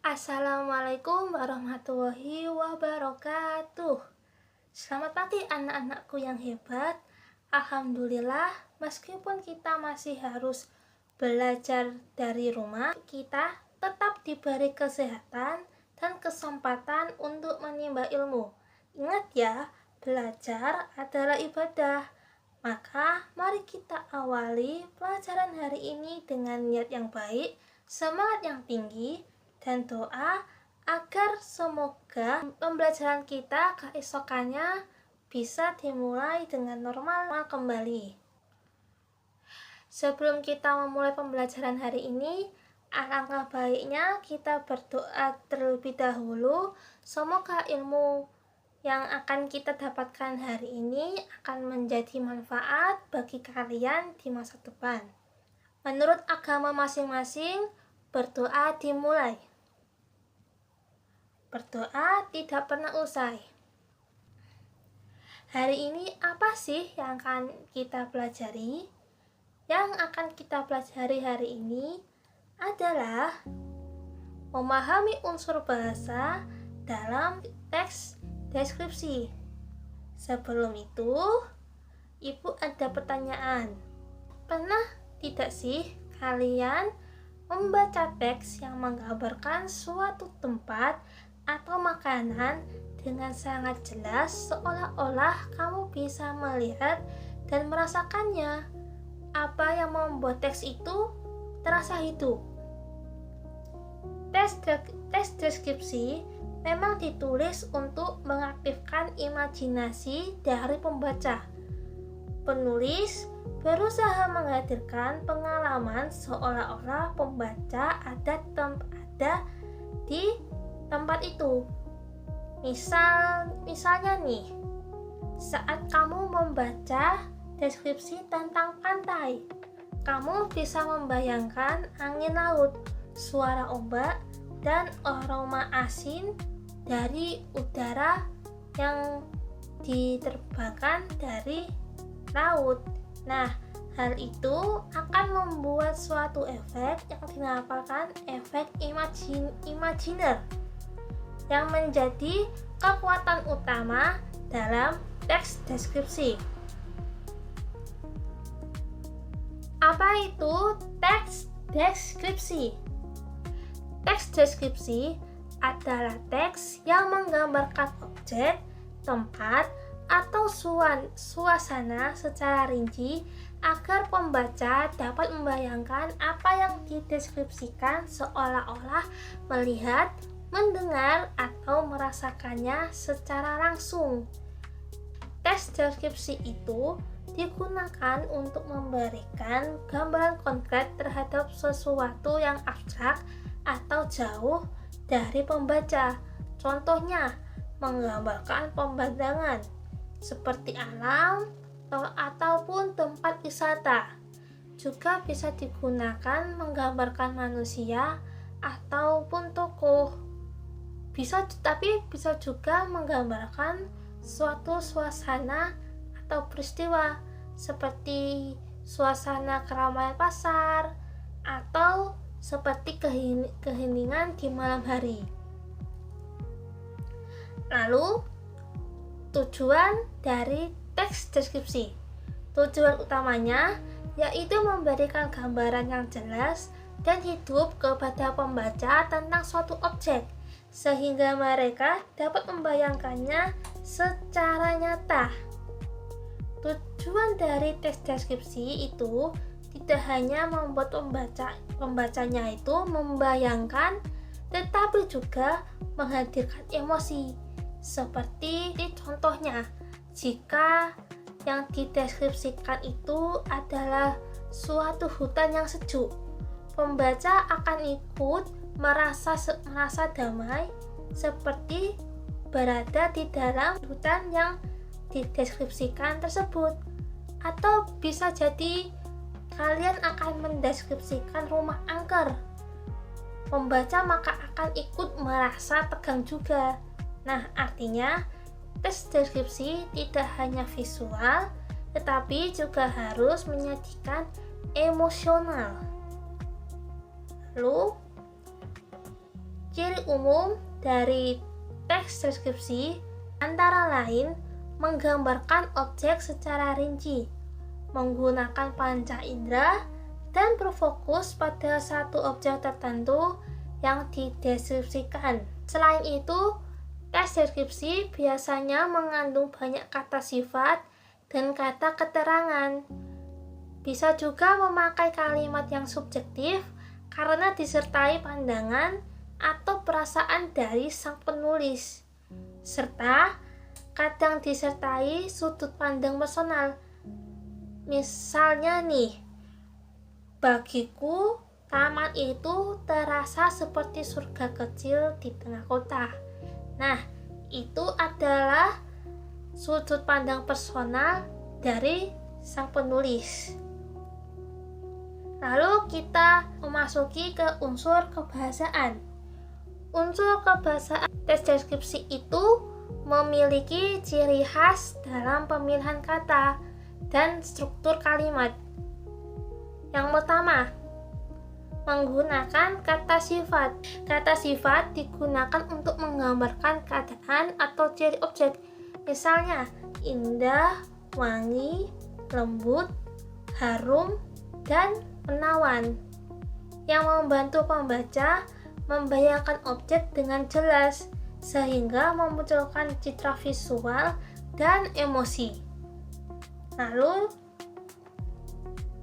Assalamualaikum warahmatullahi wabarakatuh. Selamat pagi anak-anakku yang hebat. Alhamdulillah, meskipun kita masih harus belajar dari rumah, kita tetap diberi kesehatan dan kesempatan untuk menimba ilmu. Ingat ya, belajar adalah ibadah. Maka mari kita awali pelajaran hari ini dengan niat yang baik, semangat yang tinggi, dan doa agar semoga pembelajaran kita keesokannya bisa dimulai dengan normal kembali. Sebelum kita memulai pembelajaran hari ini, alangkah baiknya kita berdoa terlebih dahulu. Semoga ilmu yang akan kita dapatkan hari ini akan menjadi manfaat bagi kalian di masa depan. Menurut agama masing-masing, berdoa dimulai. Berdoa tidak pernah usai. Hari ini apa sih yang akan kita pelajari? Yang akan kita pelajari hari ini adalah memahami unsur bahasa dalam teks deskripsi. Sebelum itu, Ibu ada pertanyaan. Pernah tidak sih kalian membaca teks yang menggambarkan suatu tempat atau makanan dengan sangat jelas, seolah-olah kamu bisa melihat dan merasakannya? Apa yang membuat teks itu terasa hidup? Teks deskripsi memang ditulis untuk mengaktifkan imajinasi dari pembaca. Penulis berusaha menghadirkan pengalaman seolah-olah pembaca ada di tempat itu. Misalnya nih, saat kamu membaca deskripsi tentang pantai, kamu bisa membayangkan angin laut, suara ombak, dan aroma asin dari udara yang diterbangkan dari laut. Nah, hal itu akan membuat suatu efek yang dinamakan efek imajiner yang menjadi kekuatan utama dalam teks deskripsi. Apa itu teks deskripsi? Teks deskripsi adalah teks yang menggambarkan objek, tempat, atau suasana secara rinci agar pembaca dapat membayangkan apa yang dideskripsikan seolah-olah melihat, mendengar, atau merasakannya secara langsung. Teks deskripsi itu digunakan untuk memberikan gambaran konkret terhadap sesuatu yang abstrak atau jauh dari pembaca. Contohnya, menggambarkan pemandangan seperti alam ataupun tempat wisata. Juga bisa digunakan menggambarkan manusia ataupun tokoh. Bisa juga menggambarkan suatu suasana atau peristiwa seperti suasana keramaian pasar atau seperti keheningan di malam hari. Lalu, tujuan dari teks deskripsi. Tujuan utamanya yaitu memberikan gambaran yang jelas dan hidup kepada pembaca tentang suatu objek, sehingga mereka dapat membayangkannya secara nyata. Tujuan dari teks deskripsi itu tidak hanya membuat pembacanya itu membayangkan, tetapi juga menghadirkan emosi. Seperti contohnya, jika yang dideskripsikan itu adalah suatu hutan yang sejuk, pembaca akan ikut merasa damai seperti berada di dalam hutan yang dideskripsikan tersebut. Atau bisa jadi kalian akan mendeskripsikan rumah angker, pembaca maka akan ikut merasa tegang juga. Nah, artinya teks deskripsi tidak hanya visual, tetapi juga harus menyajikan emosional. Lalu, Ciri umum dari teks deskripsi antara lain menggambarkan objek secara rinci, menggunakan panca indera, dan berfokus pada satu objek tertentu yang dideskripsikan. Selain itu, teks deskripsi biasanya mengandung banyak kata sifat dan kata keterangan. Bisa juga memakai kalimat yang subjektif karena disertai pandangan atau perasaan dari sang penulis, serta kadang disertai sudut pandang personal. Misalnya nih, bagiku taman itu terasa seperti surga kecil di tengah kota. Nah, itu adalah sudut pandang personal dari sang penulis. Lalu kita memasuki ke unsur kebahasaan. Unsur kebahasaan teks deskripsi itu memiliki ciri khas dalam pemilihan kata dan struktur kalimat. Yang pertama, menggunakan kata sifat. Kata sifat digunakan untuk menggambarkan keadaan atau ciri objek. Misalnya, indah, wangi, lembut, harum, dan menawan, yang membantu pembaca membayangkan objek dengan jelas sehingga memunculkan citra visual dan emosi. Lalu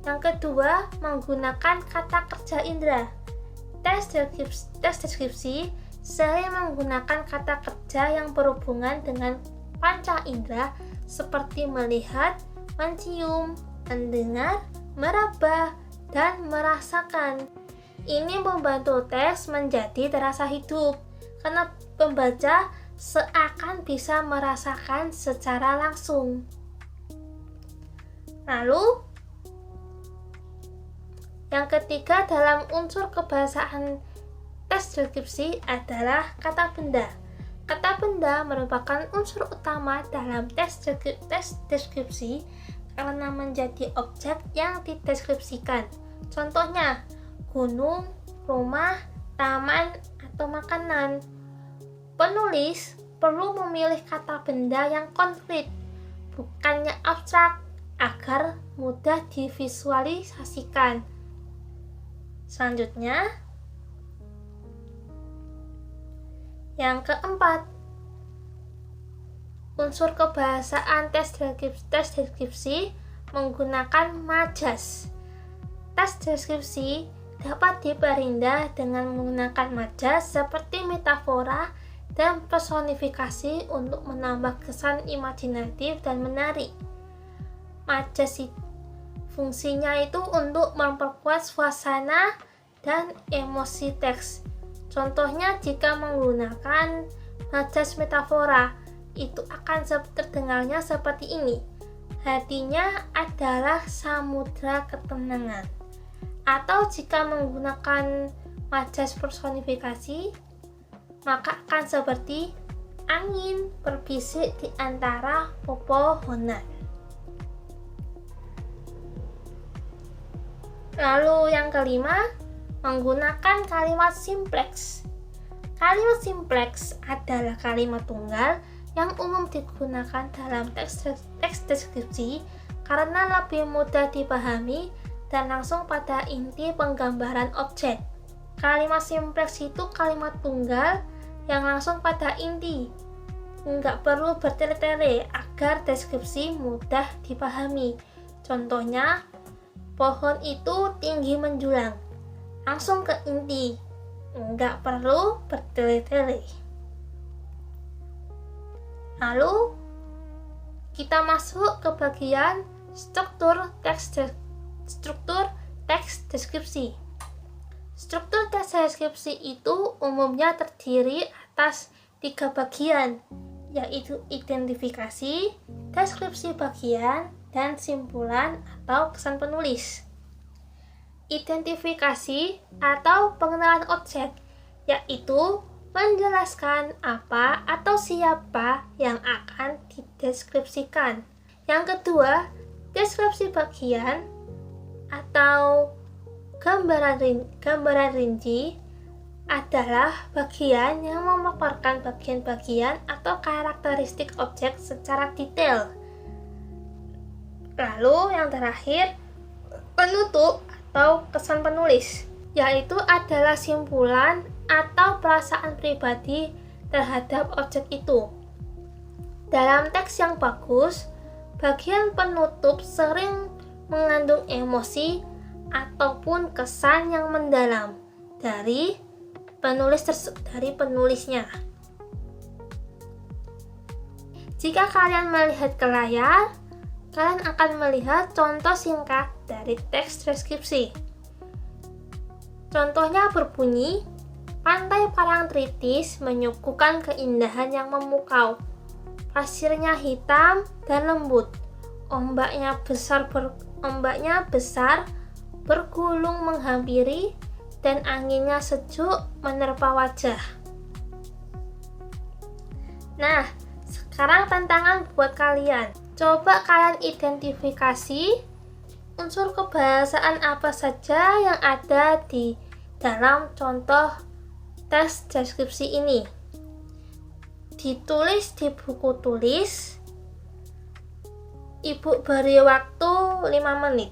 yang kedua, menggunakan kata kerja indera. Teks deskripsi sering menggunakan kata kerja yang berhubungan dengan panca indera seperti melihat, mencium, mendengar, meraba, dan merasakan. Ini membantu teks menjadi terasa hidup karena pembaca seakan bisa merasakan secara langsung. Lalu yang ketiga dalam unsur kebahasaan teks deskripsi adalah kata benda. Kata benda merupakan unsur utama dalam teks deskripsi karena menjadi objek yang dideskripsikan. Contohnya, gunung, rumah, taman, atau makanan. Penulis perlu memilih kata benda yang konkret, bukannya abstrak, agar mudah divisualisasikan. Selanjutnya, yang keempat, unsur kebahasaan teks deskripsi menggunakan majas. Teks deskripsi dapat diperindah dengan menggunakan majas seperti metafora dan personifikasi untuk menambah kesan imajinatif dan menarik. Majas fungsinya itu untuk memperkuat suasana dan emosi teks. Contohnya jika menggunakan majas metafora, itu akan terdengarnya seperti ini. Hatinya adalah samudra ketenangan. Atau jika menggunakan majas personifikasi, maka akan seperti angin berbisik di antara pepohonan. Lalu yang kelima, menggunakan kalimat simpleks. Kalimat simpleks adalah kalimat tunggal yang umum digunakan dalam teks deskripsi karena lebih mudah dipahami dan langsung pada inti penggambaran objek. Kalimat simpleks itu kalimat tunggal yang langsung pada inti. Nggak perlu bertele-tele agar deskripsi mudah dipahami. Contohnya, pohon itu tinggi menjulang. Langsung ke inti. Nggak perlu bertele-tele. Lalu, kita masuk ke bagian struktur teks deskripsi. Struktur teks deskripsi itu umumnya terdiri atas 3 bagian, yaitu identifikasi, deskripsi bagian, dan simpulan atau kesan penulis. Identifikasi atau pengenalan objek, yaitu menjelaskan apa atau siapa yang akan dideskripsikan. Yang kedua, deskripsi bagian atau gambaran rinci adalah bagian yang memaparkan bagian-bagian atau karakteristik objek secara detail. Lalu yang terakhir, penutup atau kesan penulis, yaitu adalah simpulan atau perasaan pribadi terhadap objek itu. Dalam teks yang bagus, bagian penutup sering mengandung emosi ataupun kesan yang mendalam dari penulisnya. Jika kalian melihat ke layar, kalian akan melihat contoh singkat dari teks deskripsi. Contohnya berbunyi, pantai Parangtritis menyuguhkan keindahan yang memukau. Pasirnya hitam dan lembut. Ombaknya besar bergulung menghampiri dan anginnya sejuk menerpa wajah. Nah, sekarang tantangan buat kalian. Coba kalian identifikasi unsur kebahasaan apa saja yang ada di dalam contoh teks deskripsi ini. Ditulis di buku tulis. Ibu beri waktu 5 menit.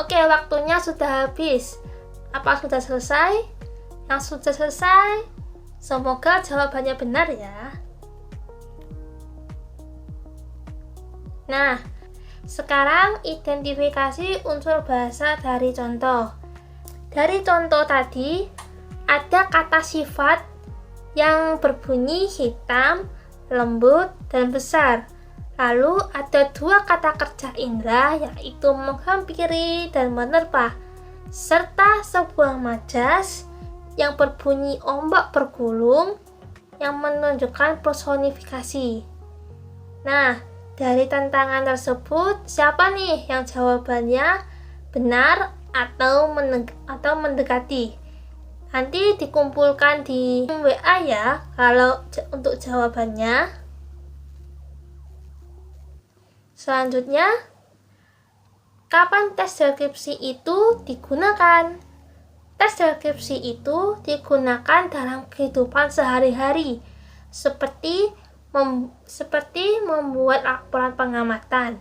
Oke, waktunya sudah habis. Apa sudah selesai? Yang sudah selesai, semoga jawabannya benar ya. Nah, sekarang identifikasi unsur bahasa dari contoh. Dari contoh tadi, ada kata sifat yang berbunyi hitam, lembut, dan besar. Lalu ada 2 kata kerja indera, yaitu menghampiri dan menerpa, serta sebuah majas yang berbunyi ombak bergulung yang menunjukkan personifikasi. Nah, dari tantangan tersebut, siapa nih yang jawabannya benar atau mendekati? Nanti dikumpulkan di WA ya, kalau untuk jawabannya. Selanjutnya, kapan tes deskripsi itu digunakan? Tes deskripsi itu digunakan dalam kehidupan sehari-hari, seperti membuat laporan pengamatan,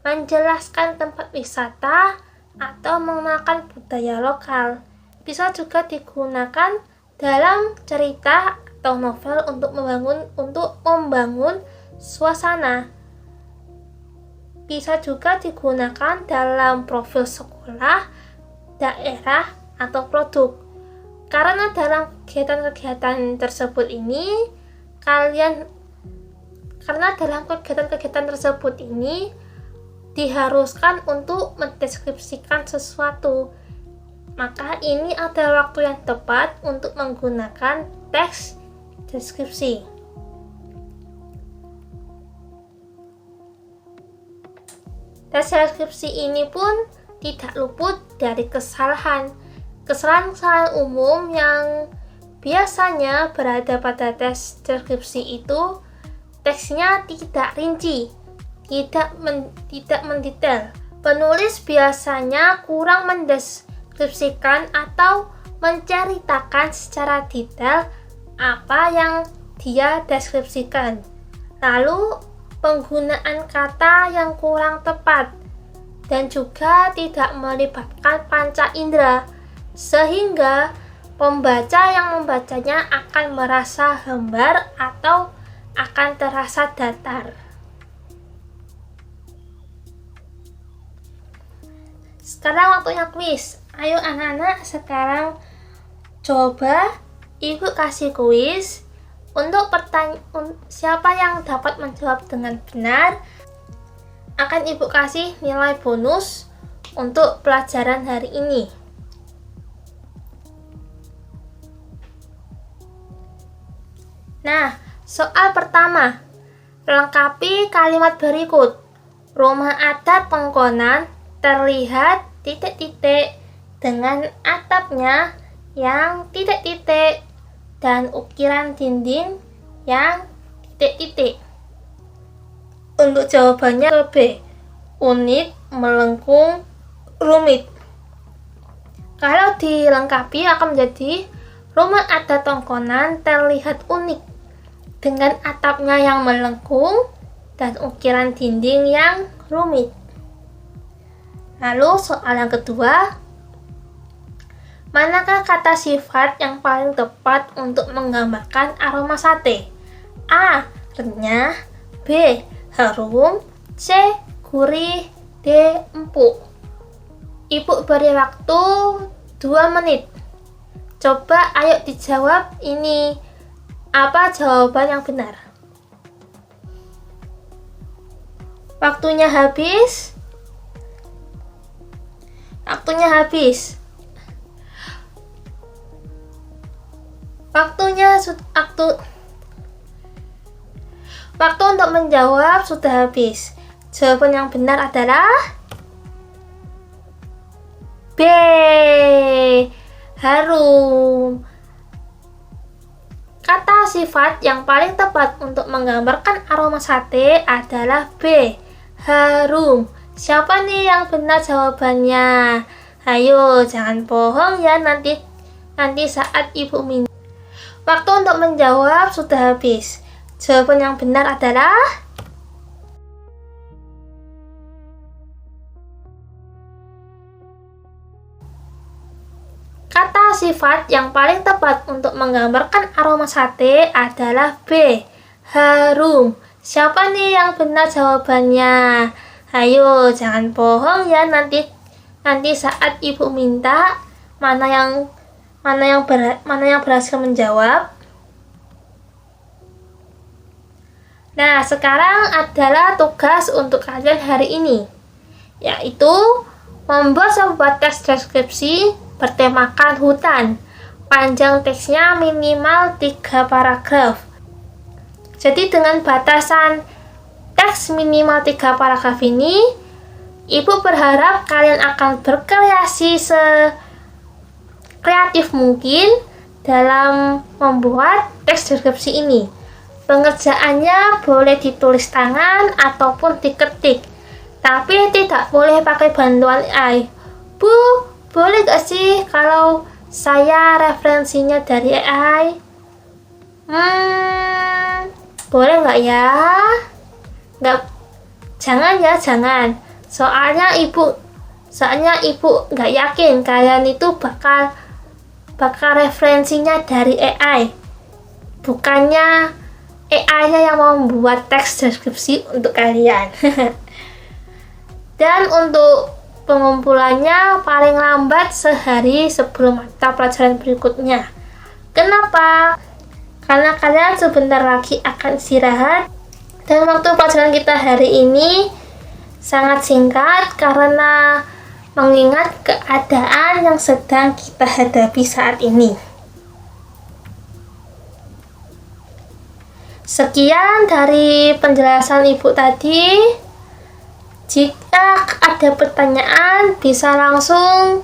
menjelaskan tempat wisata, atau mengenalkan budaya lokal. Bisa juga digunakan dalam cerita atau novel untuk membangun suasana. Bisa juga digunakan dalam profil sekolah, daerah, atau produk. Karena dalam kegiatan-kegiatan tersebut ini, diharuskan untuk mendeskripsikan sesuatu. Maka ini adalah waktu yang tepat untuk menggunakan teks deskripsi. Tes deskripsi ini pun tidak luput dari kesalahan umum yang biasanya berada pada tes deskripsi itu. Teksnya tidak rinci, tidak mendetail. Penulis biasanya kurang mendeskripsikan mendeskripsikan atau menceritakan secara detail apa yang dia deskripsikan. Lalu, penggunaan kata yang kurang tepat dan juga tidak melibatkan panca indera, sehingga pembaca yang membacanya akan merasa hambar atau akan terasa datar. Sekarang waktunya kuis. Ayo anak-anak, sekarang coba Ibu kasih kuis. Untuk siapa yang dapat menjawab dengan benar, akan Ibu kasih nilai bonus untuk pelajaran hari ini. Nah, soal pertama. Lengkapi kalimat berikut. Rumah adat Tongkonan terlihat titik-titik dengan atapnya yang titik-titik dan ukiran dinding yang titik-titik. Untuk jawabannya B. Unik, melengkung, rumit. Kalau dilengkapi akan menjadi rumah adat Tongkonan terlihat unik dengan atapnya yang melengkung dan ukiran dinding yang rumit. Lalu soal yang kedua, manakah kata sifat yang paling tepat untuk menggambarkan aroma sate? A. Renyah, B. Harum, C. Gurih, D. Empuk. Ibu beri waktu 2 menit. Coba ayo dijawab ini. Apa jawaban yang benar? Waktunya habis. Waktunya habis. Waktu untuk menjawab sudah habis. Jawaban yang benar adalah B. Harum. Kata sifat yang paling tepat untuk menggambarkan aroma sate adalah B. Harum. Siapa nih yang benar jawabannya? Ayo, jangan bohong ya, nanti saat Ibu minta. Waktu untuk menjawab sudah habis. Jawaban yang benar adalah kata sifat yang paling tepat untuk menggambarkan aroma sate adalah B. Harum. Siapa nih yang benar jawabannya? Ayo, jangan bohong ya, nanti saat Ibu minta mana yang berhasil menjawab. Nah, sekarang adalah tugas untuk kalian hari ini, yaitu membuat sebuah teks deskripsi bertemakan hutan. Panjang teksnya minimal 3 paragraf. Jadi dengan batasan teks minimal 3 paragraf ini, Ibu berharap kalian akan berkreasi sekreatif mungkin dalam membuat teks deskripsi ini. Pengerjaannya boleh ditulis tangan ataupun diketik, tapi tidak boleh pakai bantuan AI. Bu, boleh gak sih kalau saya referensinya dari AI? Boleh gak ya? Nggak, jangan ya, jangan. Soalnya ibu nggak yakin kalian itu bakal referensinya dari AI. Bukannya AI-nya yang membuat teks deskripsi untuk kalian. Dan untuk pengumpulannya paling lambat sehari sebelum mata pelajaran berikutnya. Kenapa? Karena kalian sebentar lagi akan istirahat. Dan waktu pelajaran kita hari ini sangat singkat karena mengingat keadaan yang sedang kita hadapi saat ini. Sekian dari penjelasan Ibu tadi. Jika ada pertanyaan bisa langsung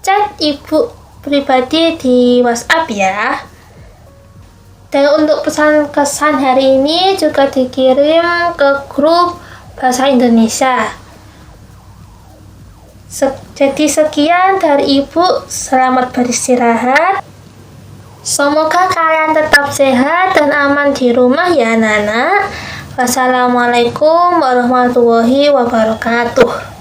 chat Ibu pribadi di WhatsApp ya. Dan untuk pesan kesan hari ini juga dikirim ke grup Bahasa Indonesia. Jadi sekian dari Ibu, selamat beristirahat. Semoga kalian tetap sehat dan aman di rumah ya anak-anak. Wassalamualaikum warahmatullahi wabarakatuh.